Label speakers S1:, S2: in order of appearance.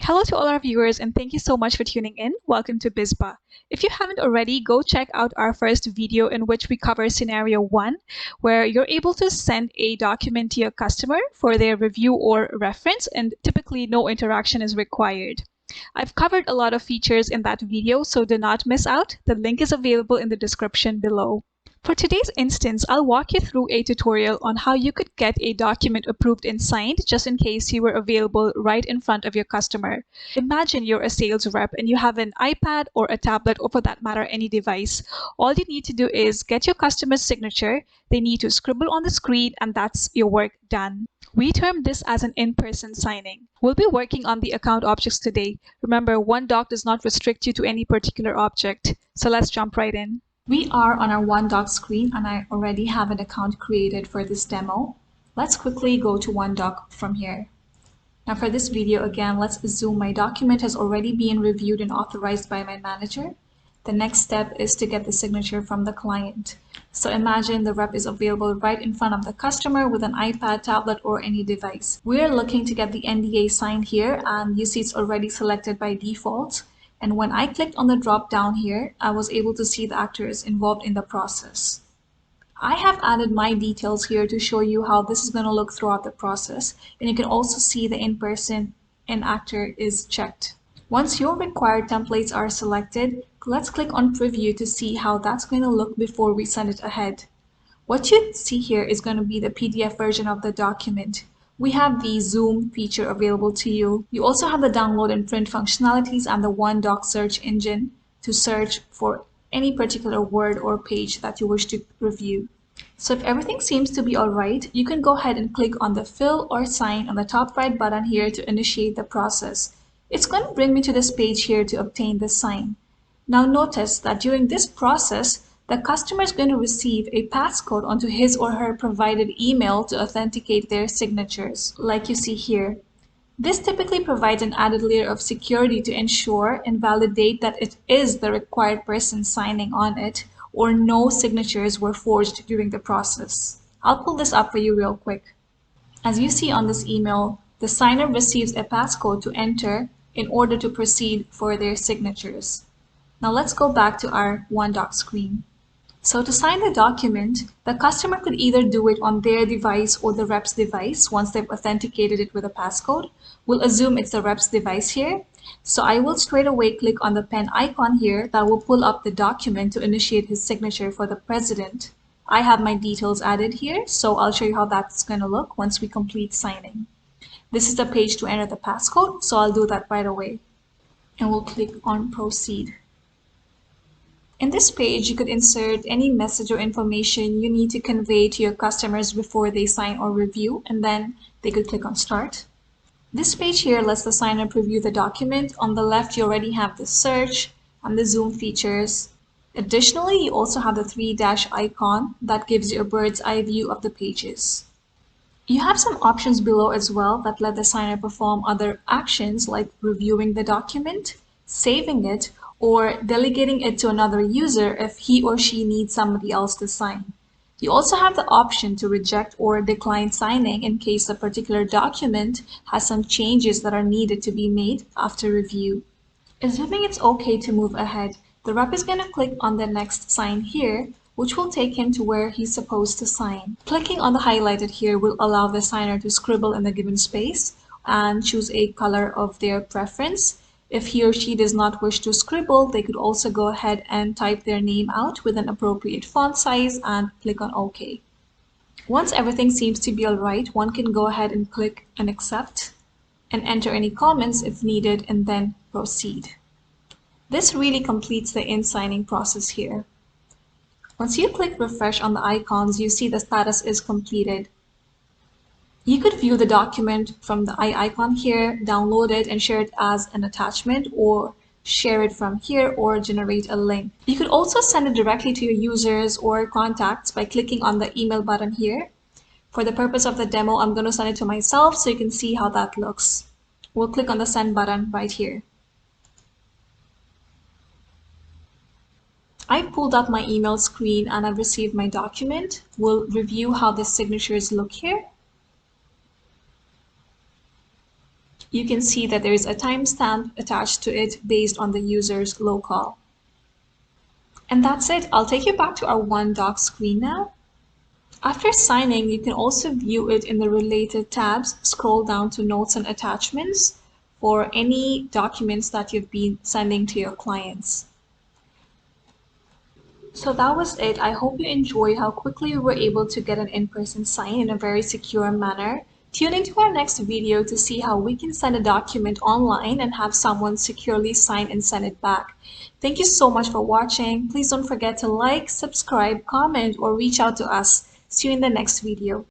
S1: Hello to all our viewers and thank you so much for tuning in. Welcome to BizBa. If you haven't already, go check out our first video in which we cover scenario 1, where you're able to send a document to your customer for their review or reference, and typically no interaction is required. I've covered a lot of features in that video, so do not miss out. The link is available in the description below. For today's instance, I'll walk you through a tutorial on how you could get a document approved and signed just in case you were available right in front of your customer. Imagine you're a sales rep and you have an iPad or a tablet, or for that matter, any device. All you need to do is get your customer's signature. They need to scribble on the screen and that's your work done. We term this as an in-person signing. We'll be working on the account objects today. Remember, OneDoc does not restrict you to any particular object. So let's jump right in. We are on our OneDoc screen and I already have an account created for this demo. Let's quickly go to OneDoc from here. Now for this video, again, let's assume my document has already been reviewed and authorized by my manager. The next step is to get the signature from the client. So imagine the rep is available right in front of the customer with an iPad, tablet, or any device. We're looking to get the NDA signed here, and you see it's already selected by default. And when I clicked on the drop down here, I was able to see the actors involved in the process. I have added my details here to show you how this is going to look throughout the process. And you can also see the in-person and actor is checked. Once your required templates are selected, let's click on preview to see how that's going to look before we send it ahead. What you see here is going to be the PDF version of the document. We have the zoom feature available to you. You also have the download and print functionalities and the OneDoc search engine to search for any particular word or page that you wish to review. So if everything seems to be all right, you can go ahead and click on the fill or sign on the top right button here to initiate the process. It's going to bring me to this page here to obtain the sign. Now notice that during this process, the customer is going to receive a passcode onto his or her provided email to authenticate their signatures, like you see here. This typically provides an added layer of security to ensure and validate that it is the required person signing on it, or no signatures were forged during the process. I'll pull this up for you real quick. As you see on this email, the signer receives a passcode to enter in order to proceed for their signatures. Now let's go back to our OneDoc screen. So to sign the document, the customer could either do it on their device or the rep's device once they've authenticated it with a passcode. We'll assume it's the rep's device here. So I will straight away click on the pen icon here that will pull up the document to initiate his signature for the president. I have my details added here, so I'll show you how that's going to look once we complete signing. This is the page to enter the passcode, so I'll do that right away. And we'll click on proceed. In this page, you could insert any message or information you need to convey to your customers before they sign or review, and then they could click on start. This page here lets the signer preview the document. On the left, you already have the search and the zoom features. Additionally, you also have the 3-dash icon that gives you a bird's eye view of the pages. You have some options below as well that let the signer perform other actions like reviewing the document, saving it, or delegating it to another user if he or she needs somebody else to sign. You also have the option to reject or decline signing in case a particular document has some changes that are needed to be made after review. Assuming it's okay to move ahead, the rep is going to click on the next sign here, which will take him to where he's supposed to sign. Clicking on the highlighted here will allow the signer to scribble in the given space and choose a color of their preference. If he or she does not wish to scribble, they could also go ahead and type their name out with an appropriate font size and click on OK. Once everything seems to be all right, one can go ahead and click on accept and enter any comments if needed and then proceed. This really completes the in-signing process here. Once you click refresh on the icons, you see the status is completed. You could view the document from the eye icon here, download it and share it as an attachment, or share it from here or generate a link. You could also send it directly to your users or contacts by clicking on the email button here. For the purpose of the demo, I'm going to send it to myself so you can see how that looks. We'll click on the send button right here. I pulled up my email screen and I've received my document. We'll review how the signatures look here. You can see that there is a timestamp attached to it based on the user's local. And that's it. I'll take you back to our OneDoc screen now. After signing, you can also view it in the related tabs. Scroll down to Notes and Attachments for any documents that you've been sending to your clients. So that was it. I hope you enjoyed how quickly we were able to get an in-person sign in a very secure manner. Tune into our next video to see how we can send a document online and have someone securely sign and send it back. Thank you so much for watching. Please don't forget to like, subscribe, comment, or reach out to us. See you in the next video.